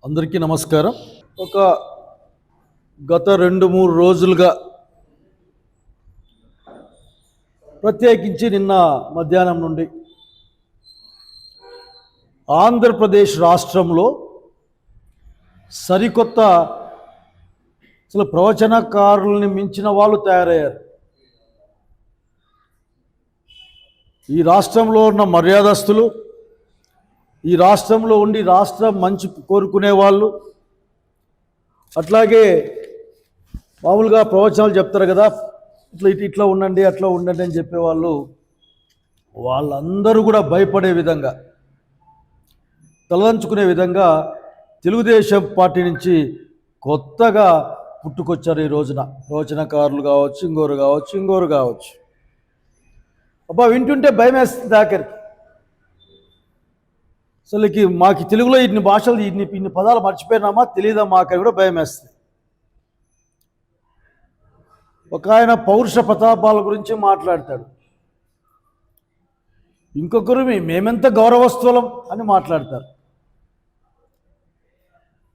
అందరికీ నమస్కారం. గత 2-3 రోజులుగా ప్రత్యేకించి నిన్న మధ్యాహ్నం నుండి ఆంధ్రప్రదేశ్ రాష్ట్రంలో సరికొత్త ప్రవచనకారుల్ని మించిన వాళ్ళు తయారయ్యారు. ఈ రాష్ట్రంలో ఉన్న మర్యాదస్తులు, ఈ రాష్ట్రంలో ఉండి రాష్ట్రం మంచి కోరుకునే వాళ్ళు, అట్లాగే మామూలుగా ప్రవచనాలు చెప్తారు కదా, ఇట్లా ఉండండి అట్లా ఉండండి అని చెప్పేవాళ్ళు, వాళ్ళందరూ కూడా భయపడే విధంగా, తలదంచుకునే విధంగా తెలుగుదేశం పార్టీ నుంచి కొత్తగా పుట్టుకొచ్చారు. ఈ రోజున ప్రవచనకారులు కావచ్చు, ఇంకోరు కావచ్చు. అబ్బా, వింటుంటే భయం వేస్తుంది ఆఖరికి. అసలుకి మాకు తెలుగులో ఇన్ని భాషలు ఇన్ని పదాలు మర్చిపోయినామా తెలియదా మాకు కూడా భయం వేస్తుంది. ఒక ఆయన పౌరుష ప్రతాపాల గురించి మాట్లాడతాడు, ఇంకొకరు మేమెంత గౌరవస్తులం అని మాట్లాడతారు.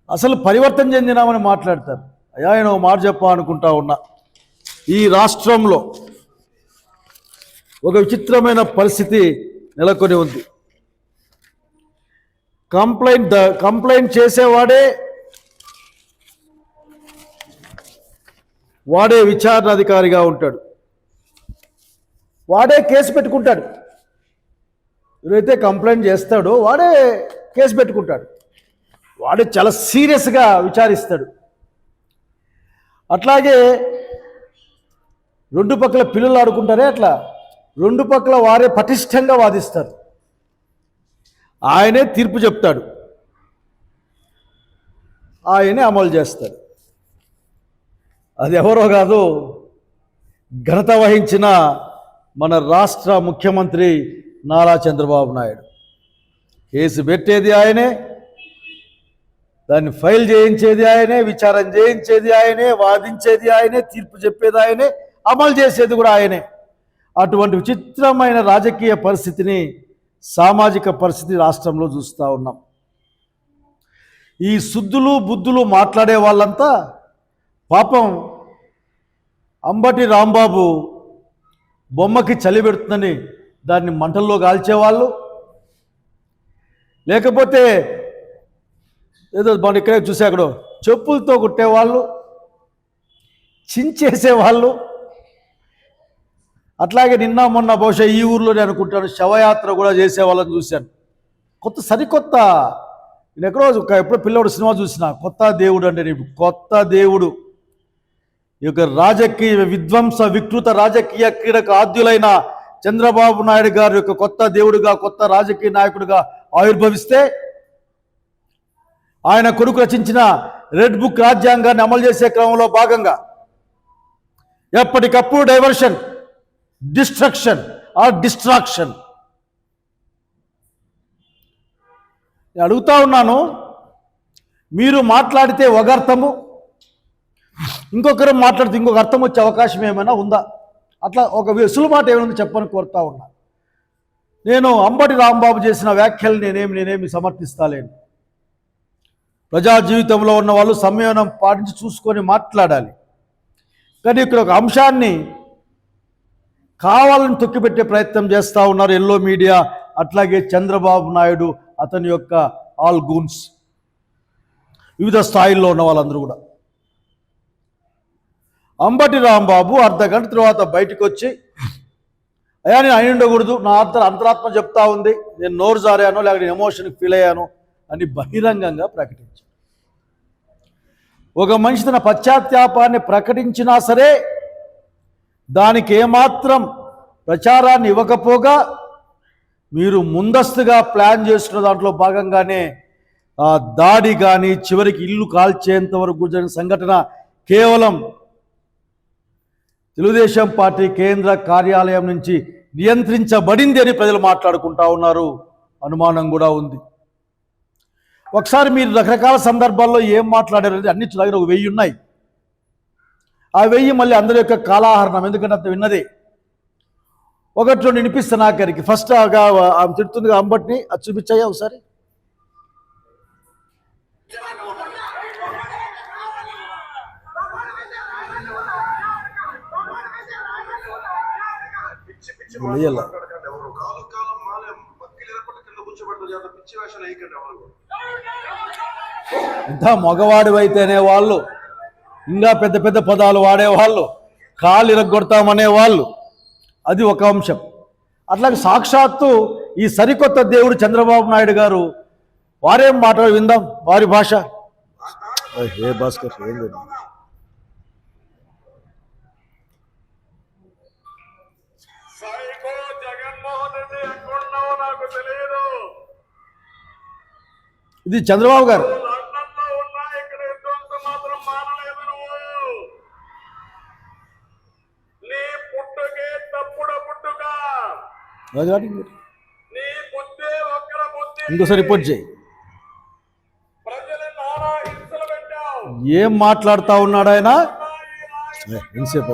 అసలు పరివర్తన చెందినామని మాట్లాడతారు. అయ్యా, నేను ఒక మాట చెప్పా అనుకుంటా ఉన్నా. ఈ రాష్ట్రంలో ఒక విచిత్రమైన పరిస్థితి నెలకొని ఉంది. కంప్లైంట్ చేసేవాడే విచారణ అధికారిగా ఉంటాడు, వాడే కేసు పెట్టుకుంటాడు. ఎవరైతే కంప్లైంట్ చేస్తాడో వాడే కేసు పెట్టుకుంటాడు, వాడే చాలా సీరియస్గా విచారిస్తాడు. అట్లాగే రెండు పక్కల పిల్లలు ఆడుకుంటారే, అట్లా రెండు పక్కల వారే పటిష్టంగా వాదిస్తారు. ఆయనే తీర్పు చెప్తాడు, ఆయనే అమలు చేస్తాడు. అది ఎవరో కాదు, ఘనత వహించిన మన రాష్ట్ర ముఖ్యమంత్రి నారా చంద్రబాబు నాయుడు. కేసు పెట్టేది ఆయనే, దాన్ని ఫైల్ చేయించేది ఆయనే, విచారణ చేయించేది ఆయనే, వాదించేది ఆయనే, తీర్పు చెప్పేది ఆయనే, అమలు చేసేది కూడా ఆయనే. అటువంటి విచిత్రమైన రాజకీయ పరిస్థితిని, సామాజిక పరిస్థితి రాష్ట్రంలో చూస్తూ ఉన్నాం. ఈ శుద్ధులు బుద్ధులు మాట్లాడే వాళ్ళంతా పాపం అంబటి రాంబాబు బొమ్మకి చలి పెడుతుందని దాన్ని మంటల్లో కాల్చేవాళ్ళు, లేకపోతే ఏదో మన ఇక్కడే చూసే అక్కడ చెప్పులతో కుట్టేవాళ్ళు, చించేసేవాళ్ళు. అట్లాగే నిన్న మొన్న బహుశా ఈ ఊర్లోనే అనుకుంటాను శవయాత్ర కూడా చేసేవాళ్ళని చూశాను. సరికొత్త నేను ఎప్పుడో పిల్లవాడు సినిమా చూసిన కొత్త దేవుడు అంటే, కొత్త దేవుడు ఈ యొక్క రాజకీయ విధ్వంస వికృత రాజకీయ క్రీడకు ఆద్యులైన చంద్రబాబు నాయుడు గారి యొక్క కొత్త దేవుడిగా, కొత్త రాజకీయ నాయకుడిగా ఆవిర్భవిస్తే, ఆయన కొడుకు రచించిన రెడ్ బుక్ రాజ్యాంగాన్ని అమలు చేసే క్రమంలో భాగంగా ఎప్పటికప్పుడు డైవర్షన్, డిస్ట్రక్షన్ ఆర్ డిస్ట్రాక్షన్. నేను అడుగుతా ఉన్నాను, మీరు మాట్లాడితే ఒక అర్థము, ఇంకొకరు మాట్లాడితే ఇంకొక అర్థం వచ్చే అవకాశం ఏమైనా ఉందా? అట్లా ఒక వెసులు మాట ఏమైనా చెప్పని కోరుతా ఉన్నా. నేను అంబటి రాంబాబు చేసిన వ్యాఖ్యలు నేనేమి సమర్థిస్తాలేను. ప్రజా జీవితంలో ఉన్న వాళ్ళు సంయమనం పాటించి చూసుకొని మాట్లాడాలి. కానీ ఇక్కడ ఒక అంశాన్ని కావాలని తొక్కిపెట్టే ప్రయత్నం చేస్తూ ఉన్నారు ఎల్లో మీడియా, అట్లాగే చంద్రబాబు నాయుడు, అతని యొక్క ఆల్ గూన్స్, వివిధ స్థాయిల్లో ఉన్న వాళ్ళందరూ కూడా. అంబటి రాంబాబు అర్ధగంట తర్వాత బయటకు వచ్చి, అయ్యా నేను అయి ఉండకూడదు, నా అంతరాత్మ చెప్తా ఉంది, నేను నోరు జారాను లేకపోతే నేను ఎమోషన్కి ఫీల్ అయ్యాను అని బహిరంగంగా ప్రకటించాడు. ఒక మనిషి తన పశ్చాత్తాపాన్ని ప్రకటించినా సరే దానికి ఏమాత్రం ప్రచారాన్ని ఇవ్వకపోగా, మీరు ముందస్తుగా ప్లాన్ చేసుకున్న దాంట్లో భాగంగానే ఆ దాడి కానీ చివరికి ఇల్లు కాల్చేంత వరకు జరిగిన సంఘటన కేవలం తెలుగుదేశం పార్టీ కేంద్ర కార్యాలయం నుంచి నియంత్రించబడింది అని ప్రజలు మాట్లాడుకుంటా ఉన్నారు. అనుమానం కూడా ఉంది. ఒకసారి మీరు రకరకాల సందర్భాల్లో ఏం మాట్లాడారంటే అన్ని దగ్గర 1000 ఉన్నాయి. ఆ 1000 మళ్ళీ అందరి యొక్క కాలాహరణం, ఎందుకంటే అంత విన్నదే. ఒకటి రెండు వినిపిస్తాను ఆఖరికి. ఫస్ట్ ఆమె తిడుతుంది అంబటిని, అది చూపించాయా ఒకసారి. వెయ్యాల ఇంత మగవాడివైతేనే వాళ్ళు ఇంకా పెద్ద పెద్ద పదాలు వాడేవాళ్ళు, కాళ్ళు ఇరగొడతామనే వాళ్ళు, అది ఒక అంశం. అట్లాగే సాక్షాత్తు ఈ సరికొత్త దేవుడు చంద్రబాబు నాయుడు గారు వారేం మాట్లాడి విందాం వారి భాష. ఏ భాస్కర్ ఏం లేదు. ఇది చంద్రబాబు గారు. ఇంకోసారి రిపోర్ట్ చేయి. ఏం మాట్లాడుతా ఉన్నాడు ఆయన? ఎంతసేపు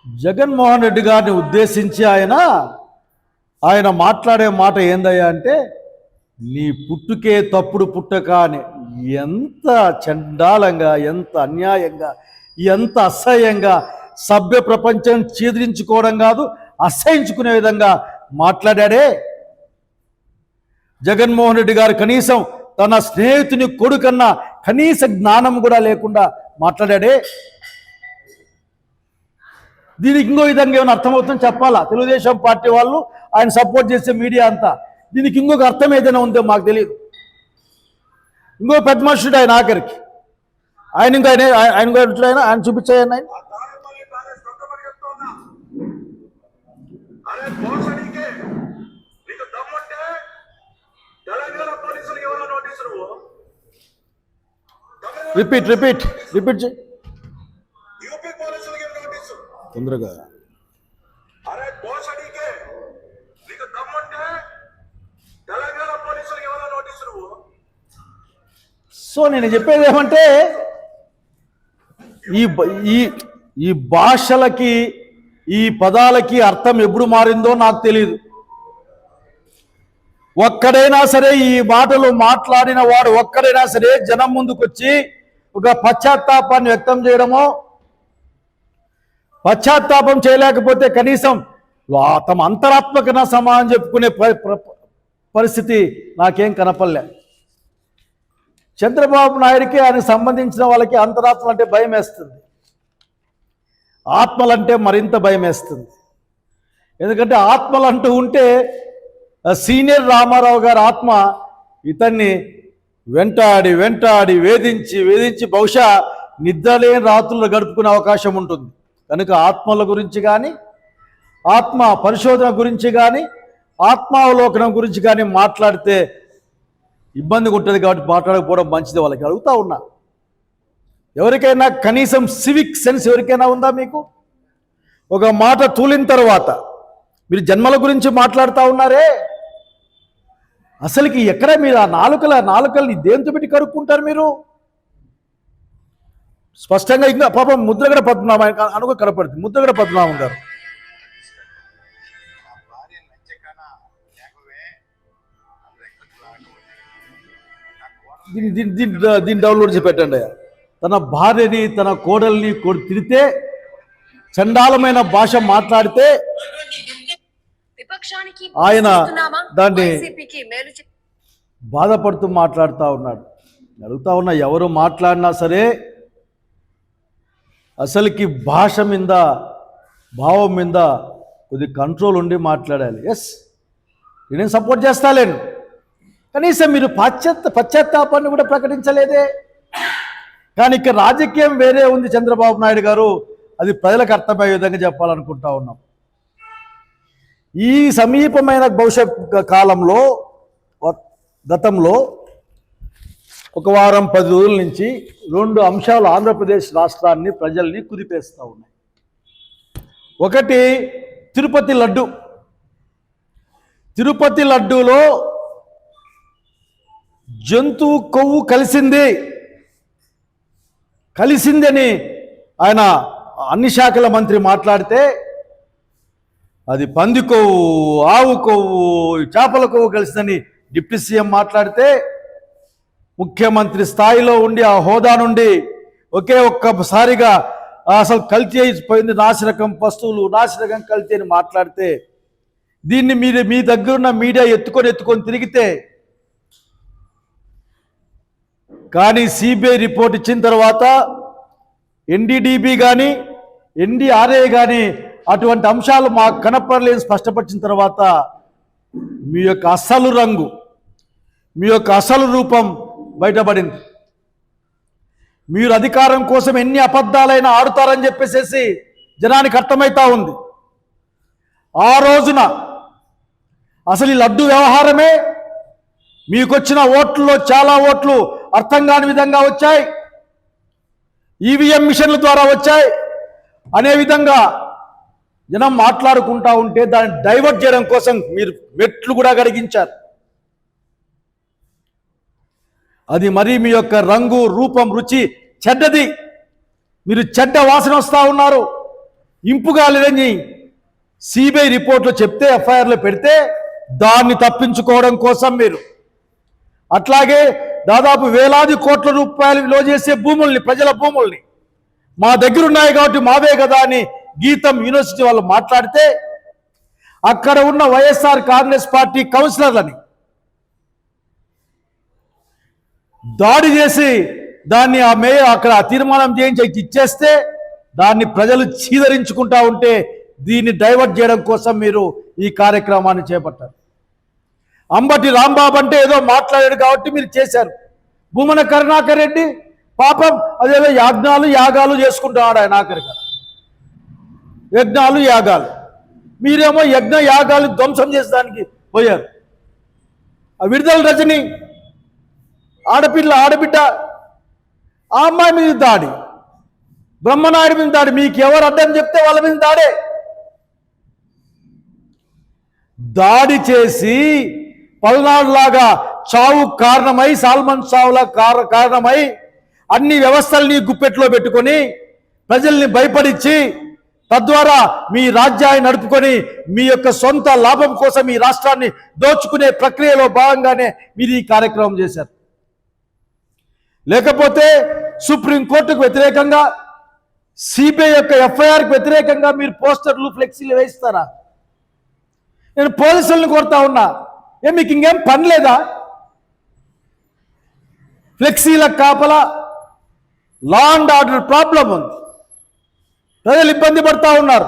జగన్మోహన్ రెడ్డి గారిని ఉద్దేశించి ఆయన మాట్లాడే మాట ఏందయ్యా అంటే, నీ పుట్టుకే తప్పుడు పుట్టక అని. ఎంత చండాలంగా, ఎంత అన్యాయంగా, ఎంత అసహ్యంగా, సభ్య ప్రపంచం చీదరించుకోవడం కాదు అసహించుకునే విధంగా మాట్లాడాడే జగన్మోహన్ రెడ్డి గారు. కనీసం తన స్నేహితుని కొడుకన్నా కనీస జ్ఞానం కూడా లేకుండా మాట్లాడాడే. దీనికి ఇంకో విధంగా ఏమైనా అర్థమవుతుందని చెప్పాలా తెలుగుదేశం పార్టీ వాళ్ళు, ఆయన సపోర్ట్ చేసే మీడియా అంతా. దీనికి ఇంకొక అర్థం ఏదైనా ఉందో మాకు తెలియదు. ఇంకో పెద్ద మనుషుడు ఆయన ఆఖరికి, ఆయన చూపించాయని ఆయన రిపీట్ చేయి తొందరగా. సో నేను చెప్పేది ఏమంటే, ఈ భాషలకి, ఈ పదాలకి అర్థం ఎప్పుడు మారిందో నాకు తెలియదు. ఒక్కడైనా సరే ఈ మాటలు మాట్లాడిన వాడు ఒక్కడైనా సరే జనం ముందుకు వచ్చి ఒక పశ్చాత్తాపాన్ని వ్యక్తం చేయడమో, పశ్చాత్తాపం చేయలేకపోతే కనీసం తమ అంతరాత్మకన సమానం చెప్పుకునే పరిస్థితి నాకేం కనపడలే. చంద్రబాబు నాయుడికి ఆయనకు సంబంధించిన వాళ్ళకి అంతరాత్మలు అంటే భయం వేస్తుంది, ఆత్మలంటే మరింత భయం వేస్తుంది. ఎందుకంటే ఆత్మలు అంటూ ఉంటే సీనియర్ రామారావు గారి ఆత్మ ఇతన్ని వెంటాడి వేధించి బహుశా నిద్రలేని రాత్రులు గడుపుకునే అవకాశం ఉంటుంది. కనుక ఆత్మల గురించి కానీ, ఆత్మ పరిశోధన గురించి కానీ, ఆత్మావలోకనం గురించి కానీ మాట్లాడితే ఇబ్బందిగా ఉంటుంది. కాబట్టి మాట్లాడకపోవడం మంచిది. వాళ్ళకి అడుగుతా ఉన్నా, ఎవరికైనా కనీసం సివిక్ సెన్స్ ఎవరికైనా ఉందా మీకు? ఒక మాట తూలిన తర్వాత మీరు జన్మల గురించి మాట్లాడుతూ ఉన్నారే, అసలుకి ఎక్కడ మీరు ఆ నాలుకల్ని దేంతో పెట్టి కరుక్కుంటారు మీరు? స్పష్టంగా ఇంకా పాపం ముద్రగడ పద్మనాభం అనుకో కనపడుతుంది. ముద్రగడ పద్మనాభం గారు దీన్ని డౌన్లోడ్ చేసి పెట్టండి. తన భార్యని, తన కోడల్ని తిడితే, చండాలమైన భాష మాట్లాడితే ఆయన దాన్ని బాధపడుతూ మాట్లాడుతూ ఉన్నాడు. అడుగుతా ఉన్నా, ఎవరు మాట్లాడినా సరే అసలుకి భాష మీద, భావం మీద కొద్ది కంట్రోల్ ఉండి మాట్లాడాలి. ఎస్, నేనేం సపోర్ట్ చేస్తాలేను, కనీసం మీరు పశ్చాత్తాపాన్ని కూడా ప్రకటించలేదే. కానీ ఇక్కడ రాజకీయం వేరే ఉంది చంద్రబాబు నాయుడు గారు, అది ప్రజలకు అర్థమయ్యే విధంగా చెప్పాలనుకుంటా ఉన్నాం. ఈ సమీపమైన భవిష్యత్ కాలంలో, గతంలో ఒక వారం 10 రోజుల నుంచి 2 అంశాలు ఆంధ్రప్రదేశ్ రాష్ట్రాన్ని, ప్రజల్ని కుదిపేస్తూ ఉన్నాయి. ఒకటి తిరుపతి లడ్డు. తిరుపతి లడ్డూలో జంతువు కొవ్వు కలిసిందని ఆయన అన్ని శాఖల మంత్రి మాట్లాడితే, అది పంది కొవ్వు, ఆవు కొవ్వు, చేపల కొవ్వు కలిసిందని డిప్యూటీ సీఎం మాట్లాడితే, ముఖ్యమంత్రి స్థాయిలో ఉండి ఆ హోదా నుండి ఒకే ఒక్కసారిగా అసలు కల్తీ అయిపోయింది, నాసిరకం వస్తువులు, నాసిరకం కల్తీ అని మాట్లాడితే దీన్ని మీరు మీ దగ్గరున్న మీడియా ఎత్తుకొని తిరిగితే, కానీ సిబిఐ రిపోర్ట్ ఇచ్చిన తర్వాత ఎన్డీడీబీ కానీ ఎన్డీఆర్ఏ కానీ అటువంటి అంశాలు మాకు కనపడలేదు స్పష్టపరిచిన తర్వాత మీ యొక్క అసలు రంగు, మీ యొక్క అసలు రూపం బయటపడింది. మీరు అధికారం కోసం ఎన్ని అబద్ధాలైనా ఆడుతారని చెప్పేసి జనానికి అర్థమవుతా ఉంది. ఆ రోజున అసలు ఈ లడ్డు వ్యవహారమే మీకొచ్చిన ఓట్లలో చాలా ఓట్లు అర్థం కాని విధంగా వచ్చాయి, ఈవీఎం మిషన్ల ద్వారా వచ్చాయి అనే విధంగా జనం మాట్లాడుకుంటా ఉంటే దాన్ని డైవర్ట్ చేయడం కోసం మీరు మెట్లు కూడా గడిగించారు. అది మరీ మీ యొక్క రంగు, రూపం, రుచి చెడ్డది. మీరు చెడ్డ వాసన వస్తూ ఉన్నారు. ఇంపుగా లేదని సిబిఐ రిపోర్ట్లో చెప్తే, ఎఫ్ఐఆర్లో పెడితే దాన్ని తప్పించుకోవడం కోసం మీరు అట్లాగే దాదాపు వేలాది కోట్ల రూపాయలు విలువ చేసే భూముల్ని, ప్రజల భూముల్ని మా దగ్గర ఉన్నాయి కాబట్టి మావే కదా అని గీతం యూనివర్సిటీ వాళ్ళు మాట్లాడితే అక్కడ ఉన్న వైఎస్ఆర్ కాంగ్రెస్ పార్టీ కౌన్సిలర్లని దాడి చేసి దాన్ని ఆ మేయర్ అక్కడ తీర్మానం చేయించి ఇచ్చేస్తే దాన్ని ప్రజలు చీదరించుకుంటా ఉంటే దీన్ని డైవర్ట్ చేయడం కోసం మీరు ఈ కార్యక్రమాన్ని చేపట్టారు. అంబటి రాంబాబు అంటే ఏదో మాట్లాడాడు కాబట్టి మీరు చేశారు. భూమన కరుణాకర్ రెడ్డి పాపం అదేదో యాగాలు చేసుకుంటున్నాడు ఆయన ఆఖరిగా. యజ్ఞాలు యాగాలు, మీరేమో యజ్ఞ యాగాలు ధ్వంసం చేసడానికి పోయారు. ఆ విడుదల రజని ఆడబిడ్డ ఆ అమ్మాయి మీద దాడి, బ్రహ్మనాయుడు మీద దాడి, మీకు ఎవరు అడ్డం చెప్తే వాళ్ళ మీద దాడి చేసి పల్నాడులాగా చావు కారణమై, సాల్మన్ చావుల కారణమై అన్ని వ్యవస్థల్ని గుప్పెట్లో పెట్టుకొని ప్రజల్ని భయపడించి తద్వారా మీ రాజ్యాన్ని నడుపుకొని మీ యొక్క సొంత లాభం కోసం ఈ రాష్ట్రాన్ని దోచుకునే ప్రక్రియలో భాగంగానే మీరు ఈ కార్యక్రమం చేశారు. లేకపోతే సుప్రీంకోర్టుకు వ్యతిరేకంగా, సిబిఐ యొక్క ఎఫ్ఐఆర్కి వ్యతిరేకంగా మీరు పోస్టర్లు, ఫ్లెక్సీలు వేయిస్తారా? నేను పోలీసులను కోరుతా ఉన్నా, మీకు ఇంకేం పని లేదా? ఫ్లెక్సీల కాపలా లా అండ్ ఆర్డర్ ప్రాబ్లం ఉంది, ప్రజలు ఇబ్బంది పడతా ఉన్నారు.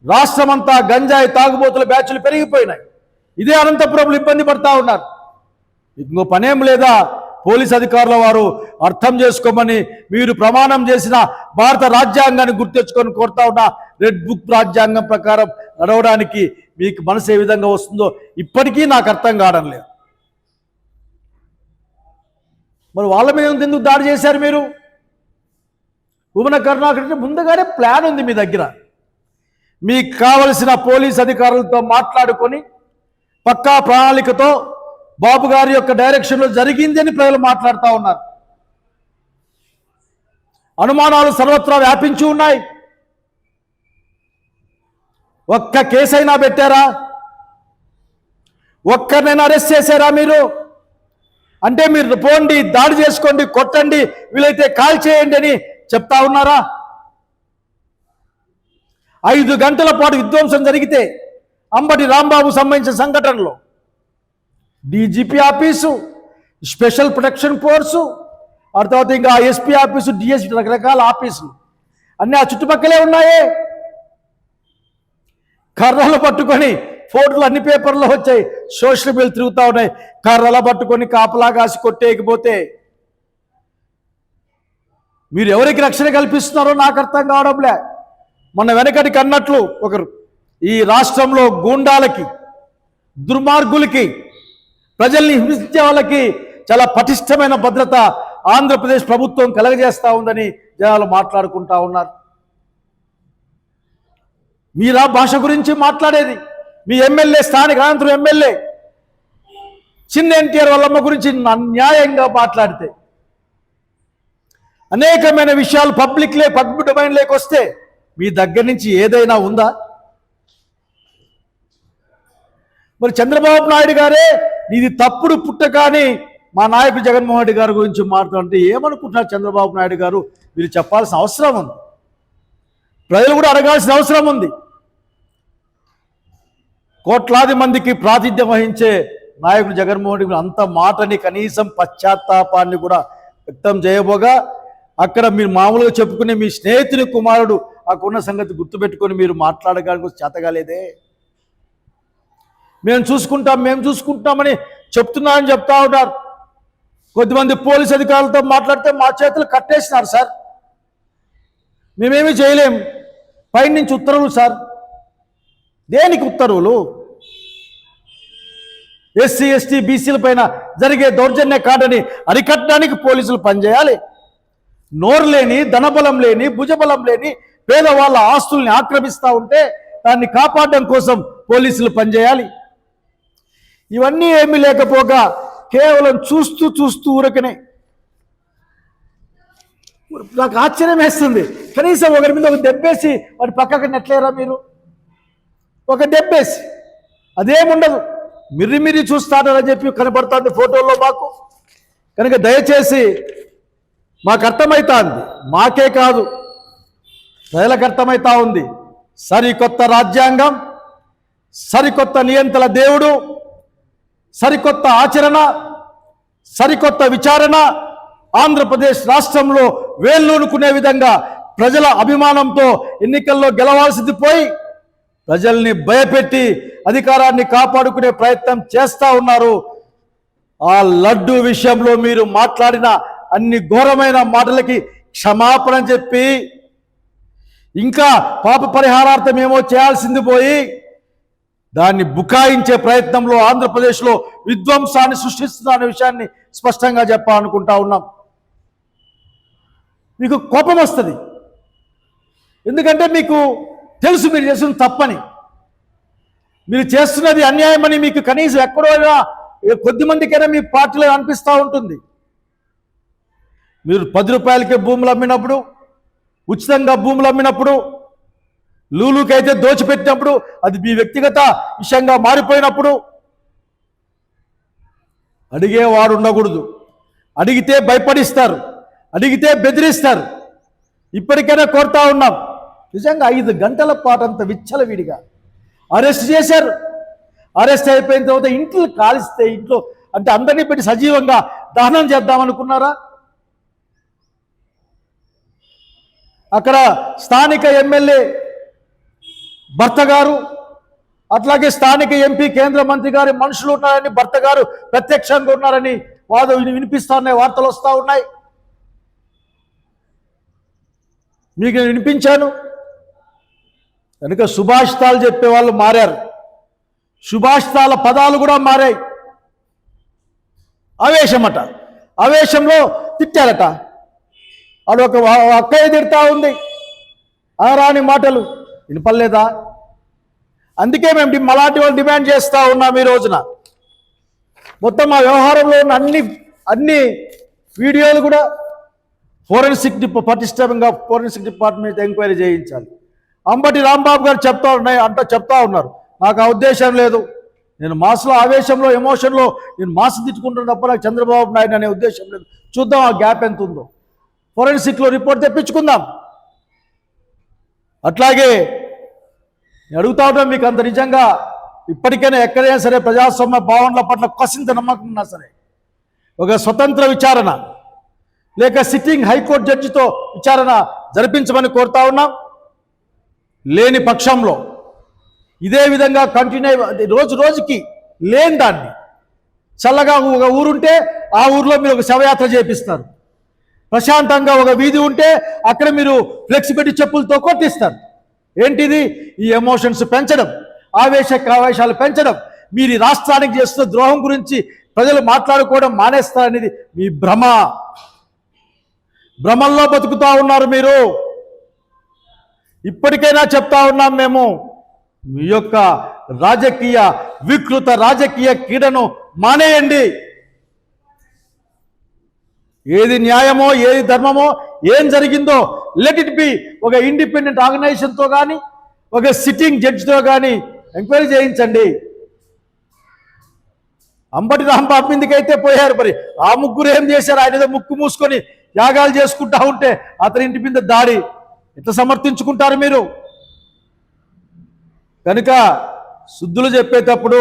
రాష్ట్రమంతా గంజాయి తాగుబోతుల బ్యాచ్లు పెరిగిపోయినాయి. ఇదే అనంతపురంలో ఇబ్బంది పడతా ఉన్నారు. ఇంకో పనేం లేదా? పోలీస్ అధికారుల వారు అర్థం చేసుకోమని మీరు ప్రమాణం చేసిన భారత రాజ్యాంగాన్ని గుర్తెచ్చుకొని కోరుతా ఉన్నా. రెడ్ బుక్ రాజ్యాంగం ప్రకారం నడవడానికి మీకు మనసు ఏ విధంగా వస్తుందో ఇప్పటికీ నాకు అర్థం కావడం లేదు. మరి వాళ్ళ మీద ఎందుకు దాడి చేశారు మీరు? భూమన కరుణాకర్ ముందుగానే ప్లాన్ ఉంది మీ దగ్గర. మీకు కావలసిన పోలీస్ అధికారులతో మాట్లాడుకొని పక్కా ప్రణాళికతో బాబు గారి యొక్క డైరెక్షన్లో జరిగిందని ప్రజలు మాట్లాడుతూ ఉన్నారు. అనుమానాలు సర్వత్రా వ్యాపించి ఉన్నాయి. ఒక్క కేసైనా పెట్టారా? ఒక్కరినైనా అరెస్ట్ చేశారా మీరు? అంటే మీరు పోండి, దాడి చేసుకోండి, కొట్టండి, వీలైతే కాల్ చేయండి అని చెప్తా ఉన్నారా? 5 గంటల పాటు విధ్వంసం జరిగితే అంబటి రాంబాబు సంబంధించిన సంఘటనలో DGP office, special protection force, ఆ తర్వాత ఇంకా ఎస్పీ ఆఫీసు, డిఎస్పీ, రకరకాల ఆఫీసులు అన్నీ ఆ చుట్టుపక్కలే ఉన్నాయే. కర్రలు పట్టుకొని ఫోటోలు అన్ని పేపర్లో వచ్చాయి, సోషల్ మీడియాలు తిరుగుతూ ఉన్నాయి. కర్రలు పట్టుకొని కాపలా కాసి కొట్టేయకపోతే మీరు ఎవరికి రక్షణ కల్పిస్తున్నారో నాకు అర్థం కావడంలే. మొన్న వెనకటికి అన్నట్లు ఒకరు ఈ రాష్ట్రంలో గూండాలకి, దుర్మార్గులకి, ప్రజల్ని హింసించే వాళ్ళకి చాలా పటిష్టమైన భద్రత ఆంధ్రప్రదేశ్ ప్రభుత్వం కలగజేస్తూ ఉందని జనాలు మాట్లాడుకుంటా ఉన్నారు. మీరా భాష గురించి మాట్లాడేది? మీ ఎమ్మెల్యే, స్థానిక అనంతరం ఎమ్మెల్యే చిన్న ఎన్టీఆర్ వాళ్ళమ్మ గురించి అన్యాయంగా మాట్లాడితే, అనేకమైన విషయాలు పబ్లిక్ డొమైన్లోకి వస్తే మీ దగ్గర నుంచి ఏదైనా ఉందా? మరి చంద్రబాబు నాయుడు గారే నీది తప్పుడు పుట్ట కానీ మా నాయకుడు జగన్మోహన్ రెడ్డి గారి గురించి మాట్లాడుతుంటే ఏమనుకుంటున్నారు చంద్రబాబు నాయుడు గారు? మీరు చెప్పాల్సిన అవసరం ఉంది, ప్రజలు కూడా అడగాల్సిన అవసరం ఉంది. కోట్లాది మందికి ప్రాతిథ్యం వహించే నాయకుడు జగన్మోహన్ రెడ్డి అంత మాటని కనీసం పశ్చాత్తాపాన్ని కూడా వ్యక్తం చేయబోగా అక్కడ మీరు మామూలుగా చెప్పుకునే మీ స్నేహితుని కుమారుడు అక్కడున్న సంగతి గుర్తుపెట్టుకొని మీరు మాట్లాడడానికి చేతగాలేదే. మేము చూసుకుంటామని చెప్తున్నారని చెప్తా ఉంటారు. కొద్దిమంది పోలీసు అధికారులతో మాట్లాడితే మా చేతులు కట్టేసినారు సార్, మేమేమీ చేయలేం, పైనుంచి ఉత్తర్వులు సార్. దేనికి ఉత్తర్వులు? ఎస్సీ ఎస్టీ బీసీల పైన జరిగే దౌర్జన్య కాడని అరికట్టడానికి పోలీసులు పనిచేయాలి. నోరు లేని, ధనబలం లేని, భుజబలం లేని పేదవాళ్ళ ఆస్తుల్ని ఆక్రమిస్తూ ఉంటే దాన్ని కాపాడడం కోసం పోలీసులు పనిచేయాలి. ఇవన్నీ ఏమీ లేకపోగా కేవలం చూస్తూ ఊరకనే. నాకు ఆశ్చర్యం వేస్తుంది, కనీసం ఒకరి మీద ఒక దెబ్బేసి వాడి పక్కకి నెట్లేరా మీరు? ఒక దెబ్బేసి అదేముండదు, మిర్రి చూస్తారని చెప్పి కనపడుతుంది ఫోటోల్లో మాకు. కనుక దయచేసి మాకు అర్థమవుతుంది, మాకే కాదు ప్రజలకు అర్థమవుతా ఉంది. సరికొత్త రాజ్యాంగం, సరికొత్త నియంత్రణ దేవుడు, సరికొత్త ఆచరణ, సరికొత్త విచారణ ఆంధ్రప్రదేశ్ రాష్ట్రంలో వేళ్ళూనుకునే విధంగా ప్రజల అభిమానంతో ఎన్నికల్లో గెలవాల్సింది పోయి ప్రజల్ని భయపెట్టి అధికారాన్ని కాపాడుకునే ప్రయత్నం చేస్తూ ఉన్నారు. ఆ లడ్డు విషయంలో మీరు మాట్లాడిన అన్ని ఘోరమైన మాటలకి క్షమాపణ చెప్పి ఇంకా పాప పరిహారార్థం ఏమో చేయాల్సింది పోయి దాన్ని బుకాయించే ప్రయత్నంలో ఆంధ్రప్రదేశ్లో విధ్వంసాన్ని సృష్టిస్తున్న విషయాన్ని స్పష్టంగా చెప్పాలనుకుంటా ఉన్నాం. మీకు కోపం వస్తుంది, ఎందుకంటే మీకు తెలుసు మీరు చేస్తున్న తప్పని, మీరు చేస్తున్నది అన్యాయమని మీకు కనీసం ఎక్కడైనా కొద్ది మందికైనా మీ పార్టీలో అనిపిస్తూ ఉంటుంది. మీరు 10 రూపాయలకే భూములు అమ్మినప్పుడు, ఉచితంగా భూములు అమ్మినప్పుడు, లూలుకైతే దోచిపెట్టినప్పుడు అది మీ వ్యక్తిగత విషయంగా మారిపోయినప్పుడు అడిగేవాడు ఉండకూడదు. అడిగితే భయపడిస్తారు, అడిగితే బెదిరిస్తారు. ఇప్పటికైనా కోరుతా ఉన్నాం, నిజంగా 5 గంటల పాటు అంత విచ్చలవిడిగా అరెస్ట్ చేశారు. అరెస్ట్ అయిపోయిన తర్వాత ఇంట్లో కాలిస్తే ఇంట్లో అంటే అందరినీ పెట్టి సజీవంగా దహనం చేద్దామనుకున్నారా? అక్కడ స్థానిక ఎమ్మెల్యే భర్త గారు, అట్లాగే స్థానిక ఎంపీ కేంద్ర మంత్రి గారి మనుషులు ఉన్నారని, భర్త గారు ప్రత్యక్షంగా ఉన్నారని వినిపిస్తా ఉన్నాయి, వార్తలు వస్తూ ఉన్నాయి. మీకు నేను వినిపించాను. కనుక సుభాషితాలు చెప్పే వాళ్ళు మారారు, సుభాషితాల పదాలు కూడా మారాయి. ఆవేశమట, ఆవేశంలో తిట్టారట. ఆడు ఒక అక్కయ్య తిడతా ఉంది, అనరాని మాటలు వినపడలేదా? అందుకే మేము అలాంటి వాళ్ళు డిమాండ్ చేస్తూ ఉన్నాం. ఈ రోజున మొత్తం ఆ వ్యవహారంలో ఉన్న అన్ని వీడియోలు కూడా పటిష్టంగా ఫోరెన్సిక్ డిపార్ట్మెంట్ ఎంక్వైరీ చేయించాలి. అంబటి రాంబాబు గారు చెప్తా ఉన్నారు, నాకు ఆ ఉద్దేశం లేదు, నేను మాస్లో ఆవేశంలో ఎమోషన్లో నేను మాస్ తిట్టుకుంటున్నప్పుడు నాకు చంద్రబాబు నాయుడు అనే ఉద్దేశం లేదు. చూద్దాం ఆ గ్యాప్ ఎంత ఉందో, ఫోరెన్సిక్లో రిపోర్ట్ తెప్పించుకుందాం. అట్లాగే అడుగుతా ఉంటాం, మీకు అంత నిజంగా ఇప్పటికైనా ఎక్కడైనా సరే ప్రజాస్వామ్య భావనల పట్ల కసింత నమ్మకం ఉన్నా సరే ఒక స్వతంత్ర విచారణ లేక సిట్టింగ్ హైకోర్టు జడ్జితో విచారణ జరిపించమని కోరుతా ఉన్నాం. లేని పక్షంలో ఇదే విధంగా కంటిన్యూ రోజుకి లేని దాన్ని చల్లగా ఒక ఊరుంటే ఆ ఊరిలో మీరు ఒక శవయాత్ర చేపిస్తారు, ప్రశాంతంగా ఒక వీధి ఉంటే అక్కడ మీరు ఫ్లెక్స్ పెట్టి చెప్పులతో కొట్టిస్తారు. ఏంటిది? ఈ ఎమోషన్స్ పెంచడం, ఆవేశాలు పెంచడం, మీరు ఈ రాష్ట్రానికి చేస్తున్న ద్రోహం గురించి ప్రజలు మాట్లాడుకోవడం మానేస్తారనేది మీ భ్రమల్లో బతుకుతా ఉన్నారు మీరు. ఇప్పటికైనా చెప్తా ఉన్నాం మేము, మీ యొక్క వికృత రాజకీయ క్రీడను మానేయండి. ఏది న్యాయమో ఏది ధర్మమో ఏం జరిగిందో లెట్ ఇట్ బి ఒక ఇండిపెండెంట్ ఆర్గనైజేషన్తో కానీ ఒక సిట్టింగ్ జడ్జితో కానీ ఎంక్వైరీ చేయించండి. అంబటి రాంబాబు మీదకైతే పోయారు. మరి ఆ ముగ్గురు ఏం చేశారు? ఆయన ఏదో ముక్కు మూసుకొని యాగాలు చేసుకుంటా ఉంటే అతని ఇంటి మీద దాడి ఎట్లా సమర్థించుకుంటారు మీరు? కనుక శుద్ధులు చెప్పేటప్పుడు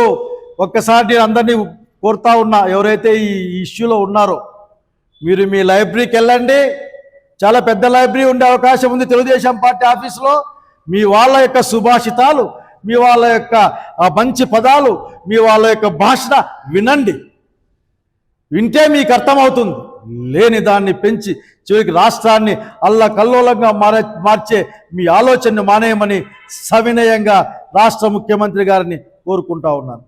ఒక్కసారి నేను అందరినీ కోరుతా ఉన్నా, ఎవరైతే ఈ ఇష్యూలో ఉన్నారో మీరు మీ లైబ్రరీకి వెళ్ళండి. చాలా పెద్ద లైబ్రరీ ఉండే అవకాశం ఉంది తెలుగుదేశం పార్టీ ఆఫీసులో. మీ వాళ్ళ యొక్క సుభాషితాలు, మీ వాళ్ళ యొక్క మంచి పదాలు, మీ వాళ్ళ యొక్క భాష వినండి. వింటే మీకు అర్థమవుతుంది. లేని దాన్ని పెంచి చివరికి రాష్ట్రాన్ని అల్లకల్లోలంగా మార్చే మీ ఆలోచనను మానేయమని సవినయంగా రాష్ట్ర ముఖ్యమంత్రి గారిని కోరుకుంటా ఉన్నాను.